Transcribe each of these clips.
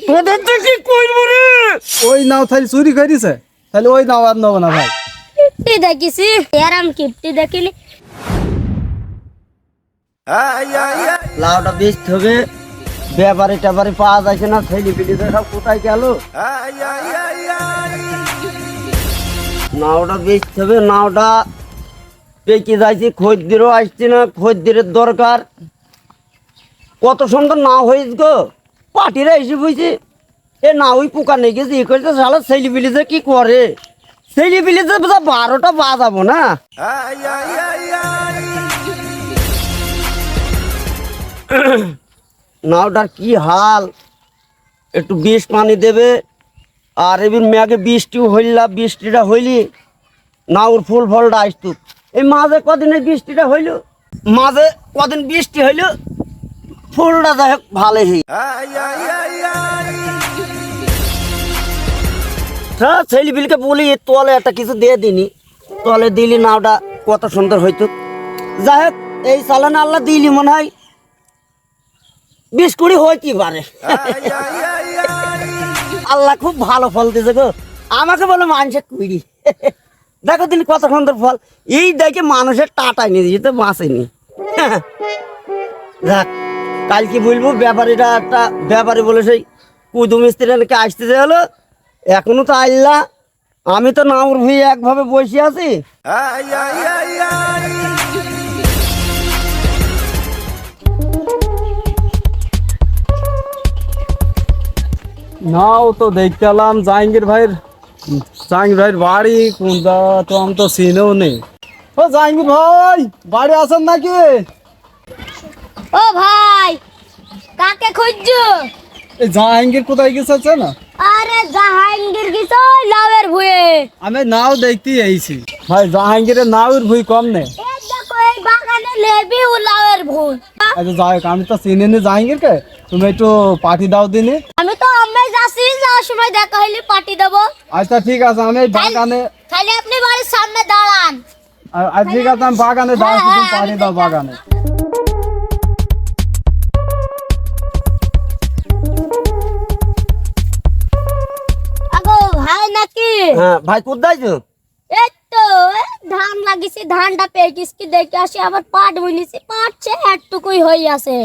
তোদের তো কি করব রে? ওই নাও তাহলে চুরি করেছে, তাহলে ওই নাও আর নেবো না ভাই। কিপ্টি দেখিছি, এরাম কিপ্টি দেখিনি। লাউটা বেচতে হবে, ব্যাপারে ট্যাপারে পাওয়া যাচ্ছে না, ছেলে পিলিতে সব কোথায় গেল? নাওটা বেচতে হবে, নাওটা পেকে যাইছি, খদ্দেরও আসছে না, খদ্দেরের দরকার। কত সুন্দর নাও হয়েছে গো, পাটিরা এসে বুঝছি এ নাওই পোকা নিয়ে গেছে, এ করেছে সালা ছেলে পিলিতে কি করে, ছেলে পিলিতে 12টা বাজাবো না। নাওটার কি হাল, একটু বিষ পানি দেবে। আর এবার মেঘে বৃষ্টিও হইলা, বৃষ্টিটা হইলি নাওর ফুল ফলটা আসতো। এই মাঝে কদিনের বৃষ্টিটা হইল, মাঝে কদিন বৃষ্টি হইল, ফুলটা যাই হোক ভালো হই। ছেলে বিলকে বলি তলে একটা কিছু দিয়ে দিনি, তলে দিলি নাওটা কত সুন্দর হইতো। যাই হোক এই চালানে আল্লাহ দিলি মনে হয় 20-20 হইতে পারে। আল্লাহ খুব ভালো ফল দিয়েছে গো, আমাকে বলে মানুষের কুড়ি। দেখো দিন কত সুন্দর ফল, এই দেখে মানুষের টাটাই নিয়ে দিয়েছে, বাঁচেনি। যাক কাল কি বলবো, ব্যাপারীটা একটা ব্যাপারী বলে সেই কুদু মিস্ত্রিকে আসতে হলো, এখনো তো আইলা। আমি তো নাউর ভুঁয়ে একভাবে বসে আছি। নাও তো দেখতে এলাম জাহাঙ্গীর ভাইয়ের বাড়ি কোনটা, তো আমি তো চিনেও নেই। ও জাহাঙ্গীর ভাই, বাড়ি আছেন নাকি? ও ভাই, কাকে খুঁজছো? এই জাহাঙ্গীর কোথায় গেছে না? আরে জাহাঙ্গীর গেছে লাউয়ের ভুঁয়ে। আমি নাও দেখতে আইছি ভাই, জাহাঙ্গীরের নাওর ভুই কম নেই। এই দেখো এই বাগানে লেবি ও লাউয়ের ভুঁই। আচ্ছা যাই হোক, আমি তো চিনি নি জাহাঙ্গীরকে, তুমি একটু পার্টি দাও দিনে। আমি তো আমি যাচ্ছি, যাওয়ার সময় দেখা হইলে পার্টি দেবো। আচ্ছা ঠিক আছে, আমি এই বাগানে, খালি আপনি বাড়ির সামনে দাঁড়ান। ঠিক আছে আমি বাগানে দাও, তুমি পার্টি দাও বাগানে। আগো ভাই নাকি? হ্যাঁ ভাই কোথায় যাও? এই তো ধান লাগিয়েছি, ধানটা পেয়েছিস কি দেখে আসি, আবার পাট বুনিছি, পাটছে একটুকুই হয়ে আছে।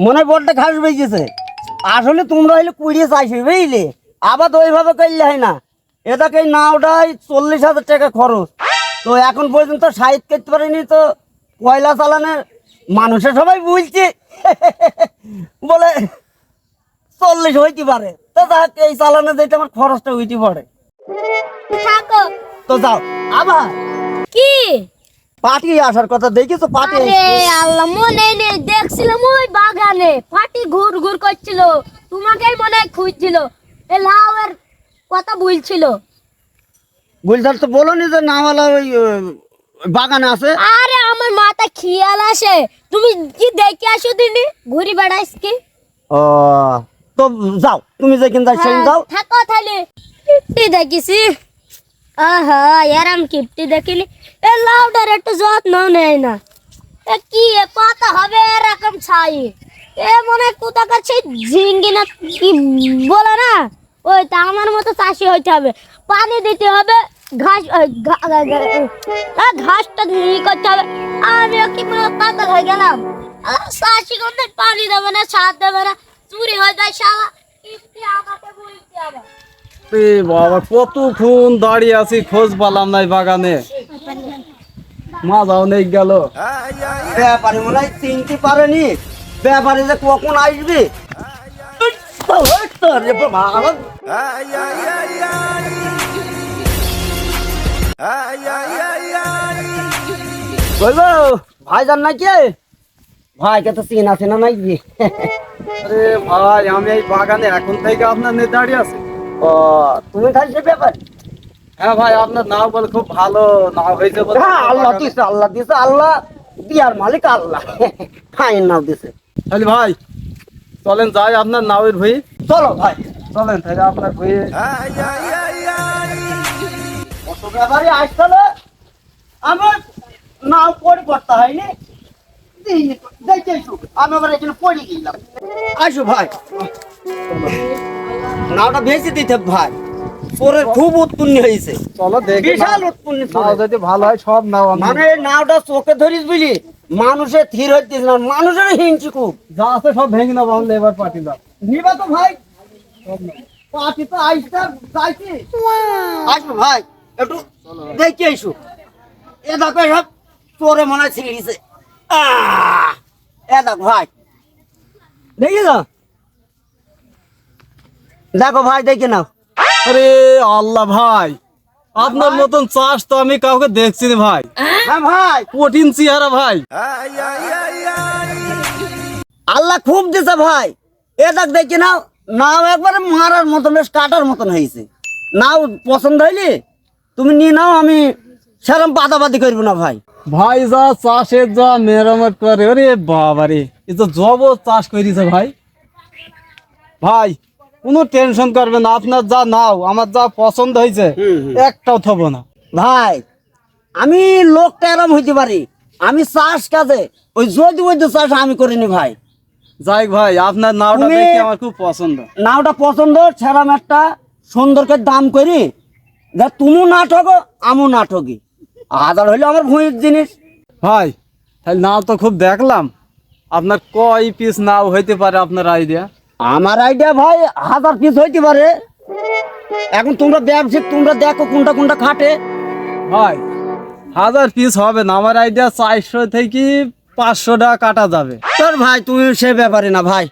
মনে বলতে ঘাস বেজেছে, আসলে তোমরা হইলে কুড়িয়ে চাইছি বুঝলে, আবার তো ওইভাবে করলে হয় না। এটাকে নাওটাই 40,000 টাকা খরচ, তো এখন পর্যন্ত সাহিত্য করতে পারিনি, তো কয়লা চালানের মানুষের সবাই বলছে বলে 40 হইতে পারে, তো যাক এই চালানে যেটা আমার খরচটা হইতে পারে। থাকো। তো যাও আবার কি পার্টি আসার কথা দেখেছো? পার্টি আরে আল্লাহ, মনে নেই, দেখছিলাম ওই বাগানে পাটি ঘুর ঘুর করছিল, তোমাকেই মনে হয় খুঁজছিল, এ লাউয়ের কথা বলছিল। বুঝতে তো বলো নি যে নাওয়ালা ওই বাগানে আছে। আরে আমার মাথা খেয়াল আসে, তুমি কি দেখে আসো দিনি, ঘুরি বেড়াইস কি? ও তো যাও, তুমি যেখানে যাই সেখানে যাও। থাকো তাহলে। কিপ্টি দেখিছি, আহা এরাম কিপ্টি দেখিনি। এ লাউটার একটু যত্ন নেয় না, এ কি এ পাতা হবে এরকম ছাই, এ মনে হয় কোথাকার সেই ঝিঙ্গি না কি বলে না, ওই তা আমার মতো চাষি হইতে হবে, পানি দিতে হবে, ঘাস ঘাসটা ই করতে হবে। আমিও কি পাতা হয়ে গেলাম, চাষি কোনদিন পানি দেবে না, সার দেবে না, চুরি হয়ে যায় শালা। কিপ্টি আমাকে বলতে হবে। এ বাবা, কতক্ষণ দাঁড়িয়ে আছি, খোঁজ পেলাম না এই বাগানে, মাজাও নেই গেল। ব্যাপারে মনে হয় চিনতে পারেনি, ব্যাপারে যে কখন আসবে। বলবো ভাই যান নাকি, ভাইকে তো চিনা চেনা নাকি? আরে ভাই, আমি এই বাগানে এখন থেকে আপনার নিয়ে দাঁড়িয়ে আছি। ও তুমি থাকছে ব্যাপার। হ্যাঁ ভাই, আপনার নাও বলে খুব ভালো নাও হয়েছে বলে। হ্যাঁ আল্লাহ দিছে, আল্লাহ দিছে, আল্লাহ দিয়ার মালিক আল্লাহ, ফাইন নাও দিছে। তাহলে ভাই চলেন যাই আপনার নাওয়ের ভুঁই। চলো ভাই চলেন তাহলে আপনার ভুঁয়ে। কত ব্যাপারে আসতে আমার নাও পড়ে পড়তে হয়নি, দেখে আমি আবার এখানে পড়ে গেলাম। আসো ভাই। নাওটা বেশি দিতে ভাই, চোরের খুব উৎপন্ন হয়েছে, চলো দেখি বিশাল উৎপন্ন নাও চোরের। যদি ভালো হয় সব নাও আমি মানে এই নাওটা চোখে ধরিস বুঝলি, মানুষের থির হইতেছে না, মানুষের হিংসি খুব। যা আছে সব ভেঙে নেবো, আমি লেবার পার্টি দাও। নিবা তো ভাই, পার্টি তো আইসা যাইছি, আসবে ভাই একটু দেখি আইসু। এ দেখো সব চোরে মনে হয় ছিঁড়িছে, এ দেখো ভাই, দেখি না, দেখো ভাই দেখে নাও। আরে আল্লাহ ভাই, আপনার মতন চাষ তো আমি কাউকে দেখছি না ভাই, হ্যাঁ ভাই, কঠিন চেহারা ভাই। আল্লাহ খুব দিছে ভাই, এ দেখ দেখি নাও, নাও একবারে মারার মতন, বেশ কাটার মতন হয়েছে। নাও পছন্দ হইলে তুমি নিয়ে নাও, আমি সেরকম বাদাবাদি করবো না ভাই। ভাই যা চাষের যা মেরামত করে, ওরে বাবারে, এ তো জব চাষ করেছে ভাই। ভাই কোনো টেনশন করবেন না, আপনার যা নাও, আমার যা পছন্দ হয়েছে একটাও থব না ভাই আমি লোকটা এরম হইতে পারি, আমি চাষ কাজে ওই যদি ওই চাষ আমি করিনি ভাই। যাই ভাই, আপনার নাওটা তুমি- দেখে আমার খুব পছন্দ। নাওটা পছন্দ, সেরম একটা সুন্দর করে দাম করি, যা তুমিও না ঠকো আমিও না ঠকি, আদার হইলে আমার ভুঁইয়ের জিনিস। ভাই তাহলে নাও তো খুব দেখলাম, আপনার কয় পিস নাও হইতে পারে আপনার আইডিয়া? আমার আইডিয়া ভাই 1000 পিস হইতে পারে। এখন তোমরা ব্যবসায়িক, তোমরা দেখো কোনটা কোনটা খাটে। ভাই 1000 পিস হবে না, আমার আইডিয়া 400 থেকে 500 টাকা কাটা যাবে। তোর ভাই তুমি সে ব্যাপারে না ভাই।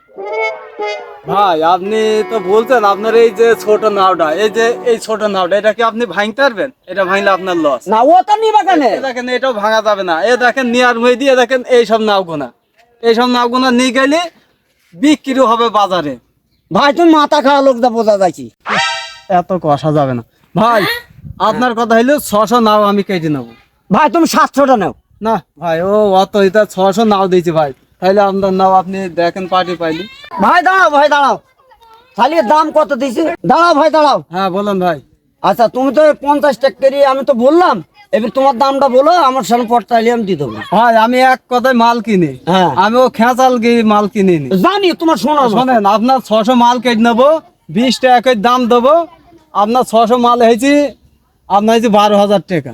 ভাই আপনি তো বলছেন আপনার এই যে ছোট নাওটা, এই যে এই ছোট নাওটা, এটা কি আপনি ভাঙতে পারবেন? এটা ভাঙলে আপনার লস। না ও তো নিবা কেন? দেখেন এটাও ভাঙা যাবে না, এ দেখেন নিয়ার মই দিয়ে দেখেন এইসব নাওগুনা, এইসব নাওগুনা নিয়ে গেলে বিক্রি হবে বাজারে। ভাই তুমি মাথা খাওয়া লোক যা বোঝা যাচ্ছি। এত কষা যাবে না ভাই, আপনার কথা হইলো 600 নাও আমি কেটে নেবো। ভাই তুমি 700টা নাও। না ভাই ও অত, এটা 600 নাও দিয়েছি ভাই, তাইলে আপনার নাও আপনি দেখেন পার্টি পাইলি। ভাই দাঁড়াও, ভাই দাঁড়াও, খালি দাম কত দিছি? দাঁড়াও ভাই দাঁড়াও। হ্যাঁ বলেন ভাই। আচ্ছা তুমি তো 50 টাকা করে আমি তো বললাম, এবার তোমার দামটা বলো, আমার সামনে পড়তাইলে আমি দিয়ে দেবো। ভাই আমি এক কথায় মাল কিনি, হ্যাঁ। আমি ও খেঁচাল গিয়ে মাল কিনিনি। জানি তোমার শোনা শোনেন, আপনার 600 মাল কেটে নেবো, 20 টাকা করে দাম দেবো। আপনার 600 মাল হয়েছি আপনার হয়েছে 12,000 টাকা।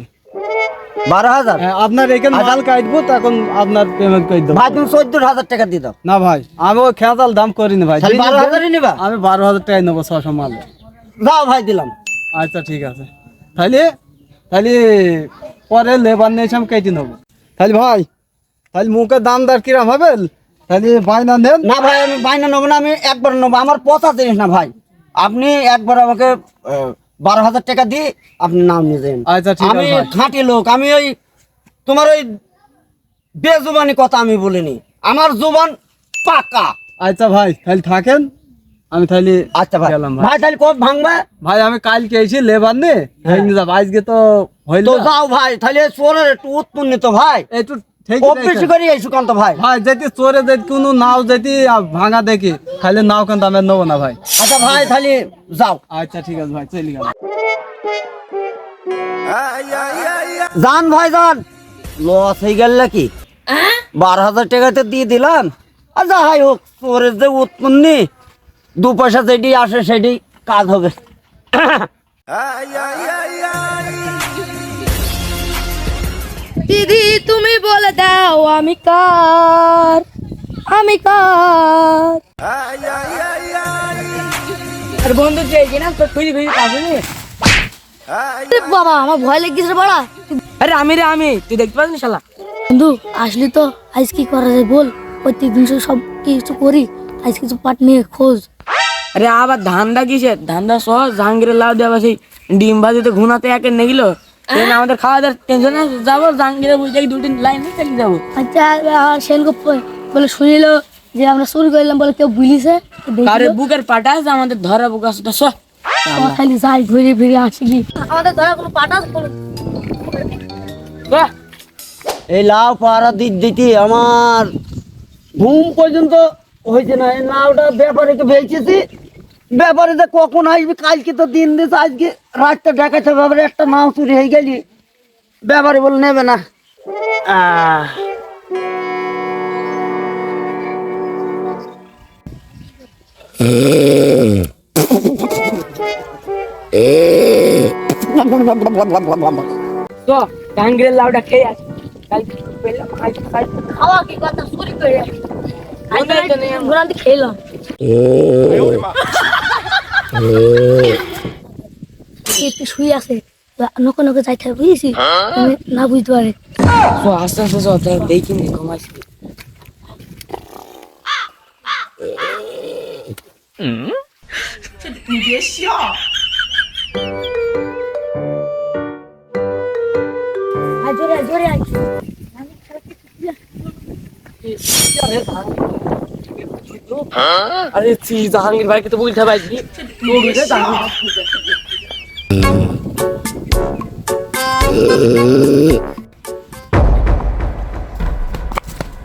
12,000। হ্যাঁ, আপনার এখানে মাল কাটবো, তখন আপনার পেমেন্ট করে দেবো। ভাই তুমি 14,000 টাকা দিয়ে দাও। না ভাই আমি ও খেঁচাল দাম করিনি ভাই, খালি 12,000-ই নিবা? আমি 12,000 টাকায় নেবো 600 মাল। দাও ভাই দিলাম। আচ্ছা ঠিক আছে, তাহলে তাহলে পরে লেবার নিয়ে এসে আমি কেটে নেবো। তাহলে ভাই, তাহলে মুখের দাম দর কিরম হবে? তাহলে বাইনা নেন। না ভাই আমি বাইনা নেবো না, আমি একবার নেবো, আমার পচা জিনিস না ভাই। আপনি একবার আমাকে 12,000 টাকা দিয়ে আপনি নাম নিয়ে যান। আচ্ছা ঠিক আছে আমি ভাই। খাঁটি লোক, আমি ওই তোমার ওই বেজুবানি কথা আমি বলিনি, আমার জুবান পাকা। আচ্ছা ভাই তাহলে থাকেন, আমি তাহলে আচ্ছা ভাই, গেলাম ভাই। ভাই তাহলে কবে ভাঙবা? ভাই আমি কালকে এসে লেবার নে ভেঙে যাবো, আজকে তো হইল তো না। যাও ভাই, তাহলে চোরের একটু উৎপন্ন তো ভাই, একটু ঠিক অফিস করে এই সুকান্ত ভাই। ভাই যদি চোরে যদি কোনো নাও যদি ভাঙা দেখি, তাহলে নাও কিন্তু আমি আর নেবো না ভাই। আচ্ছা ভাই তাহলে যাও। আচ্ছা ঠিক আছে ভাই, চলে গেলাম। যান ভাই যান, লস হয়ে গেল নাকি? 12,000 টাকাতে দিয়ে দিলাম। আর যাই হোক, চোরের যে উৎপন্নি, 2 পয়সা যেটি আসে সেটি কাজ হবে। দিদি তুমি বলে দাও আমি কার, আমি কার। আর বন্ধু তুই এই না তো খুঁজি খুঁজি পাবি। এ বাবা আমার ভয় লেগেছে বড়া। আরে আমি রে আমি, তুই দেখতে পাচ্ছিস শালা? বন্ধু আসলি তো, আজ কি করা যায় বল? প্রত্যেকদিন সব কিছু করি, আজ কিছু পাট নিয়ে খোঁজ। আরে আবার ধান্দা কিসের? ধান্দা সহজ, জাহাঙ্গীরের লাউ দেওয়া সেই ডিম ভাজিতে ঘুনাতে একে নেগিলো। আমাদের খাওয়া দাওয়ার টেনশন আছে, যাবো জাহাঙ্গীরের বুঝে দুটি লাইন চলে যাবো। আচ্ছা আর সেনকো বলে শুনিল যে আমরা চুরি করলাম বলে কেউ বুলিছে, কারে বুকের পাটা আছে আমাদের ধরা বুক আছে তো সব। খালি যাই ঘুরে ফিরে আসি কি আমাদের ধরা কোনো পাটা বাহ, এই লাউ পাড়া দিক দিতে আমার ঘুম পর্যন্ত হয়েছে না। এই নাওটা ব্যাপারীকে বেচেছি, ব্যাপারী যে কখন আসবি, কালকে তো দিন দিয়েছে, আজকে রাতটা দেখাতে ব্যাপারে একটা নাও চুরি হয়ে গেলি, ব্যাপারী বলে নেবে না। আহ তো জাহাঙ্গীরের লাউটা খেয়ে আসি কালকে পেলাম, খাই। খাওয়া কি কথা চুরি করে মনে তো নেই আমার। ঘুরাতে খেলাম একটু শুয়ে আছে নকে নকে যাইতে হবে বুঝেছি তুমি না বুঝতে পারে তো আস্তে আস্তে চল, তাই দেখি নি ঘুমাইছি। আয় জোরে আয়, জোরে আয়। আরে জাহাঙ্গীর ভাইকে তো বুঝতে পারছি।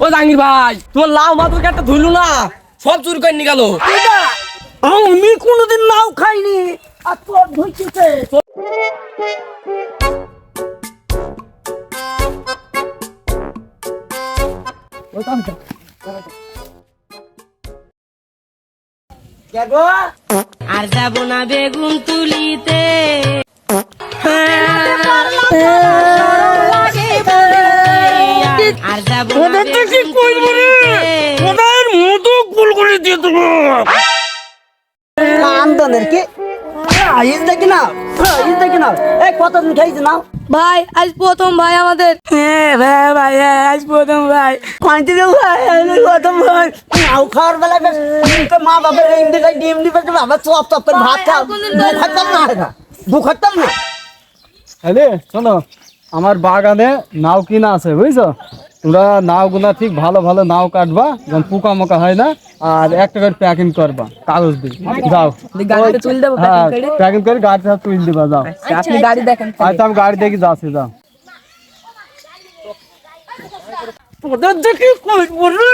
ও জাহাঙ্গীর ভাই, তোমার লাউ মাদুর কাটটা ধুইলো না, সব চুরি করে নিয়ে গেল। আমি কোনোদিন নাও খাইনি আর তোর ধুইতেছে আর যাব না বেগুন তুলিতে আর যাব না কান্দনের কি আইস দেখি না আইস দেখি না এই কতদিন খাইছে না ভাই আজ প্রথম ভাই আমাদের হ্যাঁ ভাই ভাই, আজ প্রথম ভাই। কাঁদতে দেবো কত নাও খাওয়ার বেলায় বেশ মা বাবার ডিম দিবে বাবা চপ চপ করে ভাত খাও খাইতাম না খাইতাম না আরে শোনো, আমার বাগানে নাও কিনা আছে বুঝছো, তোমরা নাও গুলা ঠিক ভালো ভালো নাও কাটবা, যেমন পোকা মোকা হয় না, আর একটা করে প্যাকিং করবা কাগজ দিয়ে। যাও গাড়িতে তুলে দেবো হ্যাঁ, প্যাকিং করে গাড়িটা তুলে দিবা। যাও আপনি গাড়ি দেখেন। আচ্ছা, আমি গাড়ি দেখে যাচ্ছি। যাও তোদের দেখি করবো রে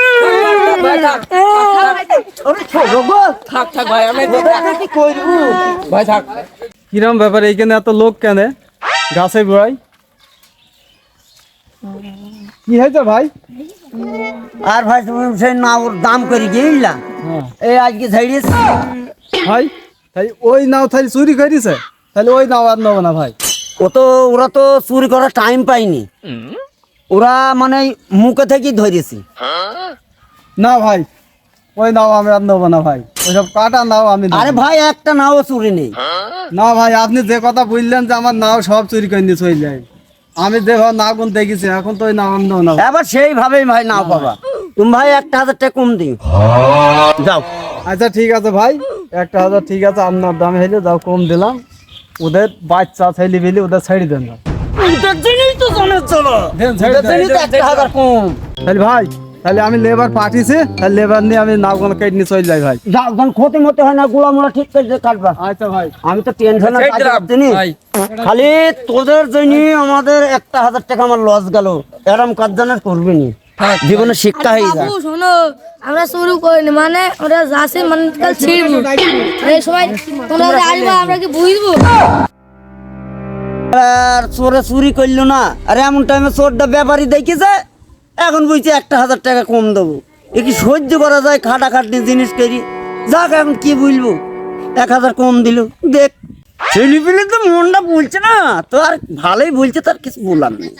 ছোট গো থাক থাক ভাই, আমি তোদের দেখি করবো ভাই থাক। কিরম ব্যাপার, এইখানে এত লোক কেন গাছে গোড়াই? কি হয়েছে ভাই? আর ভাই তুমি সেই নাওর দাম করে গিয়েছিলা হ্যাঁ এই আজকে ছাড়িয়েছি ভাই, তাই ওই নাও তাহলে চুরি করেছে, তাহলে ওই নাও আর নেবো না ভাই। ওরা তো চুরি করার টাইম পায়নি, ওরা মানে মুখে থেকেই ধরেছি। না ভাই, ওই নাও আমি আর নেবো না ভাই, ওইসব কাটা নাও আমি নেবো আরে না। ভাই একটা নাও চুরি নেই। না ভাই, আপনি যে কথা বললেন যে আমার নাও সব চুরি করে নিয়ে চলে যায়, আমি যেভাবে নাও গুন দেখেছি, এখন তো ওই নাও আমি নেবো না ভাই। এবার সেইভাবেই ভাই নাও পাবা। তুমি ভাই 1,000 টাকা কম দিও যাও। আচ্ছা ঠিক আছে ভাই, 1,000 ঠিক আছে, আপনার দামে হইলে যাও, কম দিলাম। ওদের বাচ্চা ছেলে বেলে ওদের ছেড়ে দেন না। ওটার জন্যই তো জনের চলো দেন, ছেড়ে দেন। ওটার জন্যই তো 1,000 কম। তাহলে ভাই, তাহলে আমি লেবার পাঠিয়েছি, তাহলে লেবার নিয়ে আমি নাওগুলো কেটে নিয়ে চলে যাই ভাই। যাও যখন ক্ষতি মতে হয় না গুলা মুলা ঠিক করে কাটবা। আচ্ছা ভাই, আমি তো টেনশনে ছেড়ে কাজ দিলাম, করছি নি। ভাই। খালি তোদের জন্য আমাদের 1,000 টাকা আমার লস গেল, এরম কাজ যেন আর করবি নি, জীবনে শিক্ষা হয়ে যায়। বাবু শোনো আমরা শুরু করিনি মানে ওরা যাচ্ছে মানে কাল ছিড়বো এই সময় তোমরা যে আসবে আমরা কি বুঝবো আর চোরে চুরি করলো না, আর এমন টাইমে চোরটা ব্যাপারী দেখেছে, এখন বুঝছি 1,000 টাকা কম দেবো। এ কি সহ্য করা যায় খাটাখাটনি জিনিস করি? যাক এখন কি বলবো, 1,000 কম দিল। দেখ ছেলে পেলে তো মনটা বলছে না, তো আর ভালোই বলছে, তার কিছু বলার নেই।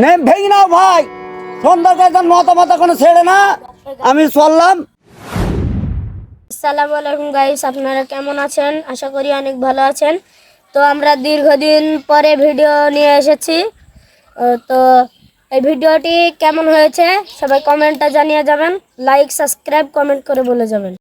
নে ভেঙে নাও ভাই, সন্ধ্যার কাছে মাথা কোনো ছেড়ে না, আমি চললাম। আসসালামু আলাইকুম গাইস, আপনারা কেমন আছেন? আশা করি অনেক ভালো আছেন। তো আমরা দীর্ঘদিন পরে ভিডিও নিয়ে এসেছি। তো এই ভিডিওটি কেমন হয়েছে সবাই কমেন্টে জানিয়ে যাবেন, লাইক সাবস্ক্রাইব কমেন্ট করে বলে যাবেন।